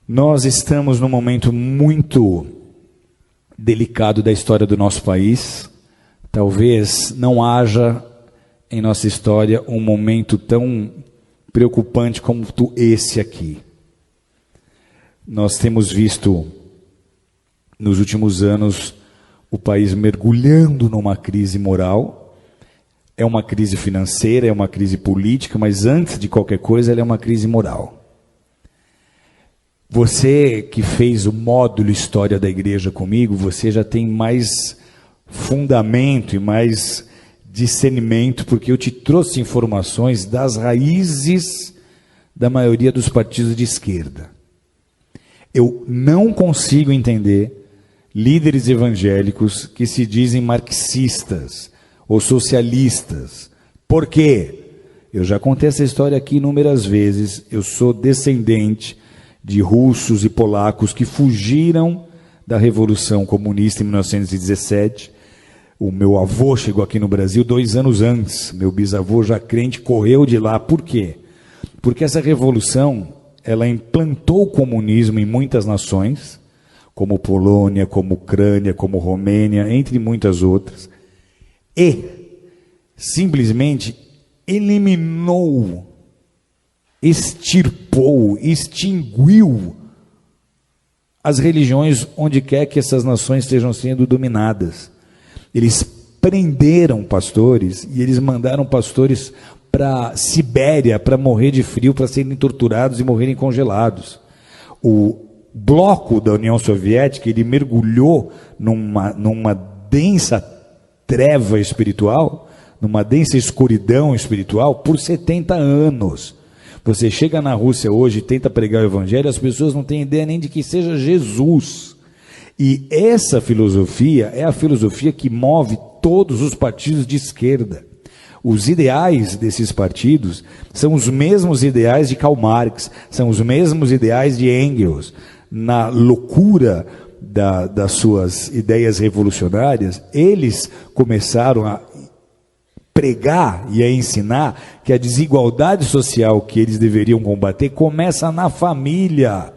Nós estamos num momento muito delicado da história do nosso país. Talvez não haja em nossa história um momento tão preocupante como esse aqui. Nós temos visto, nos últimos anos, o país mergulhando numa crise moral. É uma crise financeira, é uma crise política, mas antes de qualquer coisa, ela é uma crise moral. Você que fez o módulo História da Igreja comigo, você já tem mais fundamento e mais discernimento, porque eu te trouxe informações das raízes da maioria dos partidos de esquerda. Eu não consigo entender líderes evangélicos que se dizem marxistas ou socialistas. Por quê? Eu já contei essa história aqui inúmeras vezes. Eu sou descendente de russos e polacos que fugiram da Revolução Comunista em 1917. O meu avô chegou aqui no Brasil 2 anos antes. Meu bisavô, já crente, correu de lá. Por quê? Porque essa revolução, ela implantou o comunismo em muitas nações, como Polônia, como Ucrânia, como Romênia, entre muitas outras, e simplesmente eliminou, extirpou, extinguiu as religiões onde quer que essas nações estejam sendo dominadas. Eles prenderam pastores e eles mandaram pastores para Sibéria para morrer de frio, para serem torturados e morrerem congelados. O bloco da União Soviética, ele mergulhou numa densa treva espiritual, numa densa escuridão espiritual por 70 anos. Você chega na Rússia hoje e tenta pregar o evangelho, as pessoas não têm ideia nem de que seja Jesus. E essa filosofia é a filosofia que move todos os partidos de esquerda. Os ideais desses partidos são os mesmos ideais de Karl Marx, são os mesmos ideais de Engels. Na loucura das suas ideias revolucionárias, eles começaram a pregar e a ensinar que a desigualdade social que eles deveriam combater começa na família.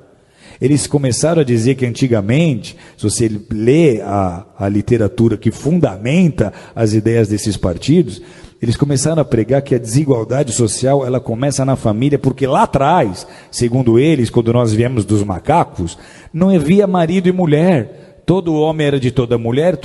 Eles começaram a dizer que antigamente, se você lê a literatura que fundamenta as ideias desses partidos, eles começaram a pregar que a desigualdade social ela começa na família, porque lá atrás, segundo eles, quando nós viemos dos macacos, não havia marido e mulher. Todo homem era de toda mulher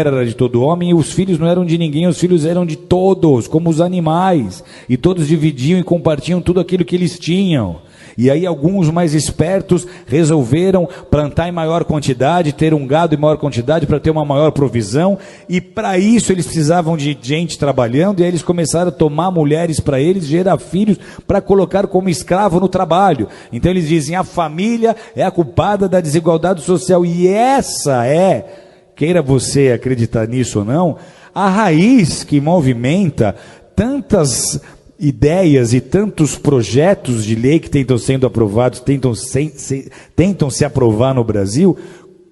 era de todo homem, e os filhos não eram de ninguém, os filhos eram de todos, como os animais. E todos dividiam e compartilham tudo aquilo que eles tinham. E aí alguns mais espertos resolveram plantar em maior quantidade, ter um gado em maior quantidade para ter uma maior provisão, e para isso eles precisavam de gente trabalhando, e aí eles começaram a tomar mulheres para eles, gerar filhos para colocar como escravo no trabalho. Então eles dizem, a família é a culpada da desigualdade social, e essa é, queira você acreditar nisso ou não, a raiz que movimenta tantas ideias e tantos projetos de lei que tentam sendo aprovados, tentam se aprovar no Brasil,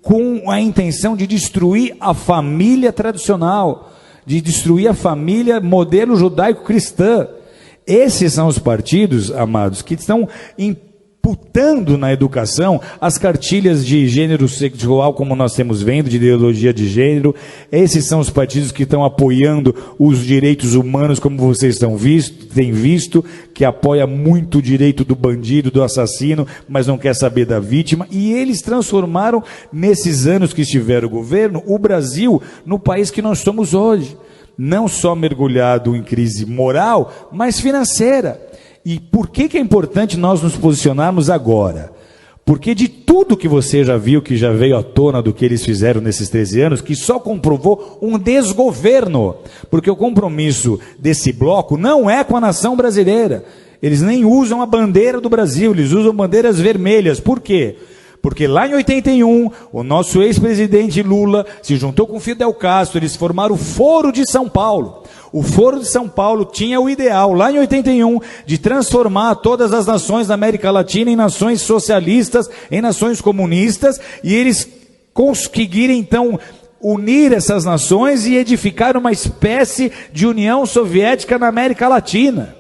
com a intenção de destruir a família tradicional, de destruir a família modelo judaico-cristã. Esses são os partidos, amados, que estão imputando na educação as cartilhas de gênero sexual, como nós temos vendo, de ideologia de gênero. Esses são os partidos que estão apoiando os direitos humanos, como vocês têm visto, que apoia muito o direito do bandido, do assassino, mas não quer saber da vítima. E eles transformaram, nesses anos que estiveram o governo, o Brasil no país que nós somos hoje. Não só mergulhado em crise moral, mas financeira. E por que é importante nós nos posicionarmos agora? Porque de tudo que você já viu, que já veio à tona do que eles fizeram nesses 13 anos, que só comprovou um desgoverno. Porque o compromisso desse bloco não é com a nação brasileira. Eles nem usam a bandeira do Brasil, eles usam bandeiras vermelhas. Por quê? Porque lá em 81, o nosso ex-presidente Lula se juntou com Fidel Castro, eles formaram o Foro de São Paulo. O Foro de São Paulo tinha o ideal, lá em 81, de transformar todas as nações da América Latina em nações socialistas, em nações comunistas, e eles conseguiram então unir essas nações e edificar uma espécie de União Soviética na América Latina.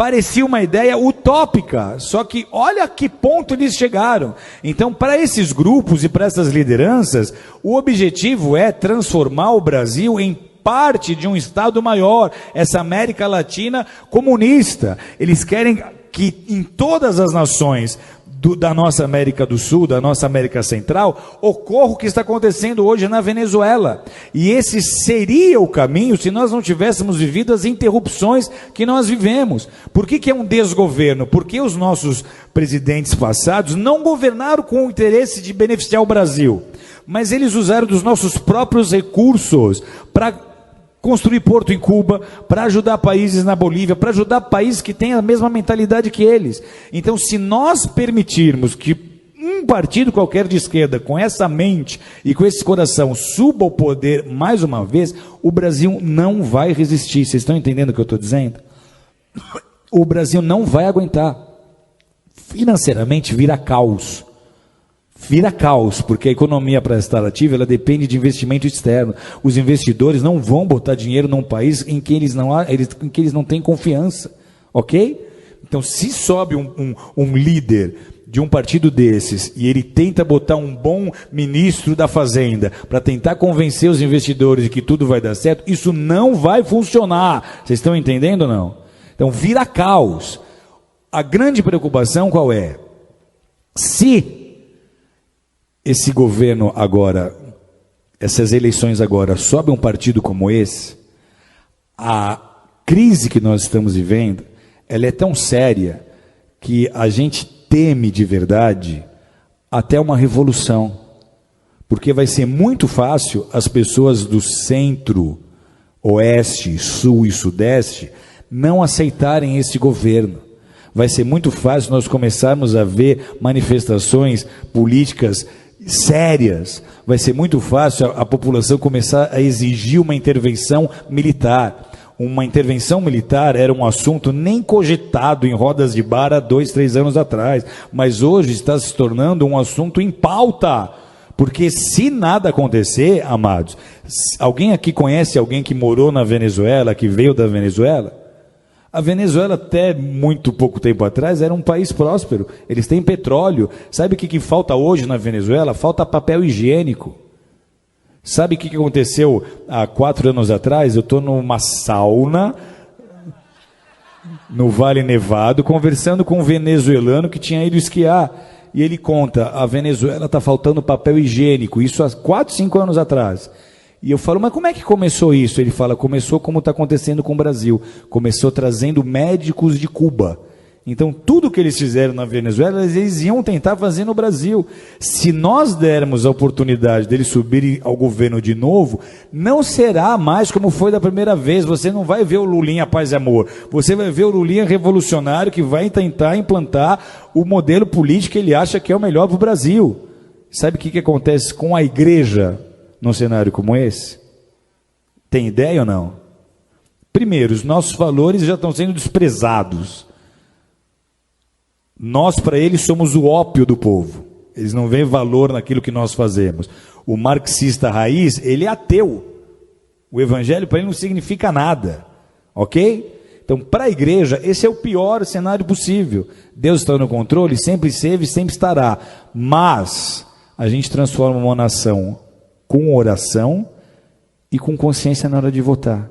parecia uma ideia utópica, só que olha a que ponto eles chegaram. Então, para esses grupos e para essas lideranças, o objetivo é transformar o Brasil em parte de um Estado maior, essa América Latina comunista. Eles querem que em todas as nações da nossa América do Sul, da nossa América Central, ocorra o que está acontecendo hoje na Venezuela. E esse seria o caminho se nós não tivéssemos vivido as interrupções que nós vivemos. Por que é um desgoverno? Porque os nossos presidentes passados não governaram com o interesse de beneficiar o Brasil, mas eles usaram dos nossos próprios recursos para construir porto em Cuba, para ajudar países na Bolívia, para ajudar países que têm a mesma mentalidade que eles. Então, se nós permitirmos que um partido qualquer de esquerda, com essa mente e com esse coração, suba ao poder mais uma vez, o Brasil não vai resistir. Vocês estão entendendo o que eu estou dizendo? O Brasil não vai aguentar. Financeiramente vira caos. Vira caos, porque a economia para estar ativa, ela depende de investimento externo. Os investidores não vão botar dinheiro num país em que eles não têm confiança, ok? Então, se sobe um líder de um partido desses e ele tenta botar um bom ministro da Fazenda para tentar convencer os investidores de que tudo vai dar certo, isso não vai funcionar. Vocês estão entendendo ou não? Então, vira caos. A grande preocupação qual é? Se esse governo agora, essas eleições agora, sobe um partido como esse, a crise que nós estamos vivendo, ela é tão séria que a gente teme de verdade até uma revolução. Porque vai ser muito fácil as pessoas do centro, oeste, sul e sudeste não aceitarem esse governo. Vai ser muito fácil nós começarmos a ver manifestações políticas sérias. Vai ser muito fácil a população começar a exigir uma intervenção militar. Uma intervenção militar era um assunto nem cogitado em rodas de bar há 2, 3 anos atrás, mas hoje está se tornando um assunto em pauta, porque se nada acontecer, amados, alguém aqui conhece alguém que morou na Venezuela, que veio da Venezuela? A Venezuela, até muito pouco tempo atrás, era um país próspero. Eles têm petróleo. Sabe o que falta hoje na Venezuela? Falta papel higiênico. Sabe o que aconteceu há 4 anos atrás? Eu estou numa sauna, no Vale Nevado, conversando com um venezuelano que tinha ido esquiar. E ele conta, a Venezuela está faltando papel higiênico. Isso há 4, 5 anos atrás. E eu falo, mas como é que começou isso? Ele fala, começou como está acontecendo com o Brasil. Começou trazendo médicos de Cuba. Então, tudo que eles fizeram na Venezuela, eles iam tentar fazer no Brasil. Se nós dermos a oportunidade deles subirem ao governo de novo, não será mais como foi da primeira vez. Você não vai ver o Lulinha paz e amor. Você vai ver o Lulinha revolucionário que vai tentar implantar o modelo político que ele acha que é o melhor para o Brasil. Sabe o que acontece com a igreja num cenário como esse? Tem ideia ou não? Primeiro, os nossos valores já estão sendo desprezados. Nós, para eles, somos o ópio do povo. Eles não veem valor naquilo que nós fazemos. O marxista raiz, ele é ateu. O evangelho para ele não significa nada. Ok? Então, para a igreja, esse é o pior cenário possível. Deus está no controle, sempre esteve, sempre estará. Mas a gente transforma uma nação com oração e com consciência na hora de votar.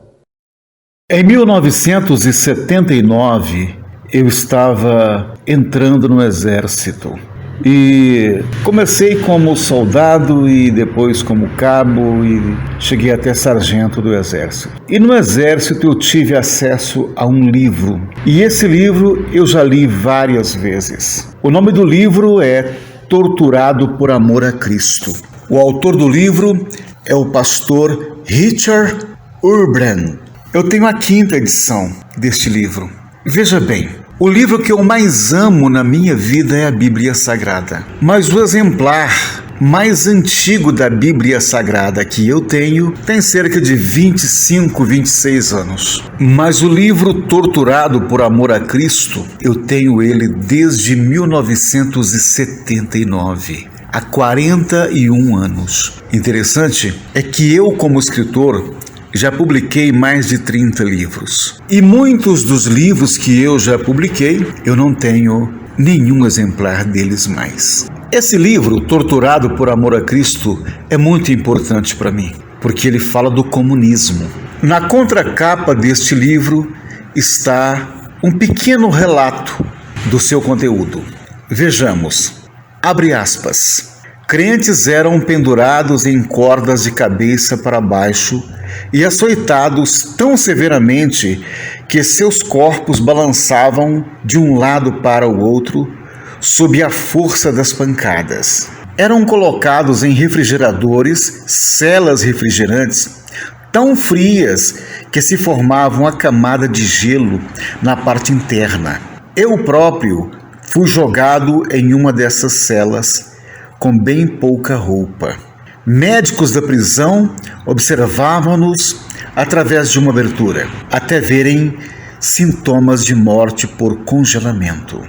Em 1979, eu estava entrando no exército e comecei como soldado e depois como cabo e cheguei até sargento do exército. E no exército eu tive acesso a um livro e esse livro eu já li várias vezes. O nome do livro é Torturado por Amor a Cristo. O autor do livro é o pastor Richard Urban. Eu tenho a 5ª edição deste livro. Veja bem, o livro que eu mais amo na minha vida é a Bíblia Sagrada. Mas o exemplar mais antigo da Bíblia Sagrada que eu tenho tem cerca de 25, 26 anos. Mas o livro Torturado por Amor a Cristo, eu tenho ele desde 1979. Há 41 anos. Interessante é que eu, como escritor, já publiquei mais de 30 livros. E muitos dos livros que eu já publiquei, eu não tenho nenhum exemplar deles mais. Esse livro, Torturado por Amor a Cristo, é muito importante para mim, porque ele fala do comunismo. Na contracapa deste livro está um pequeno relato do seu conteúdo. Vejamos, abre aspas. Crentes eram pendurados em cordas de cabeça para baixo e açoitados tão severamente que seus corpos balançavam de um lado para o outro sob a força das pancadas. Eram colocados em refrigeradores, celas refrigerantes, tão frias que se formava uma camada de gelo na parte interna. Eu próprio fui jogado em uma dessas celas com bem pouca roupa. Médicos da prisão observavam-nos através de uma abertura, até verem sintomas de morte por congelamento.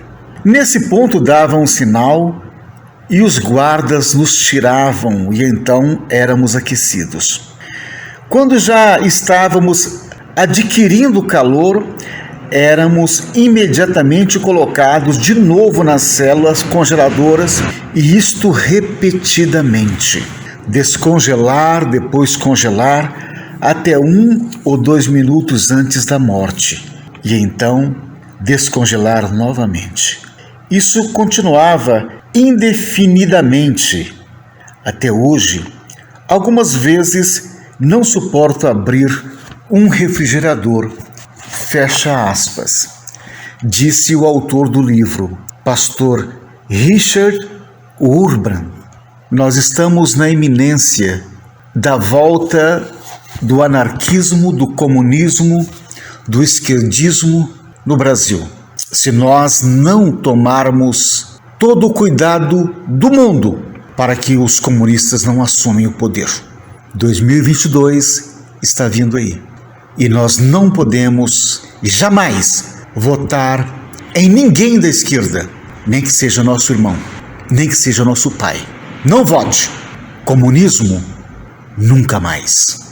Nesse ponto davam um sinal e os guardas nos tiravam e então éramos aquecidos. Quando já estávamos adquirindo calor, éramos imediatamente colocados de novo nas celas congeladoras e isto repetidamente. Descongelar, depois congelar, até 1 ou 2 minutos antes da morte. E então descongelar novamente. Isso continuava indefinidamente. Até hoje, algumas vezes não suporto abrir um refrigerador. Fecha aspas. Disse o autor do livro, pastor Richard Urban. Nós estamos na iminência da volta do anarquismo, do comunismo, do esquerdismo no Brasil. Se nós não tomarmos todo o cuidado do mundo para que os comunistas não assumam o poder. 2022 está vindo aí. E nós não podemos jamais votar em ninguém da esquerda, nem que seja nosso irmão, nem que seja nosso pai. Não vote. Comunismo, nunca mais.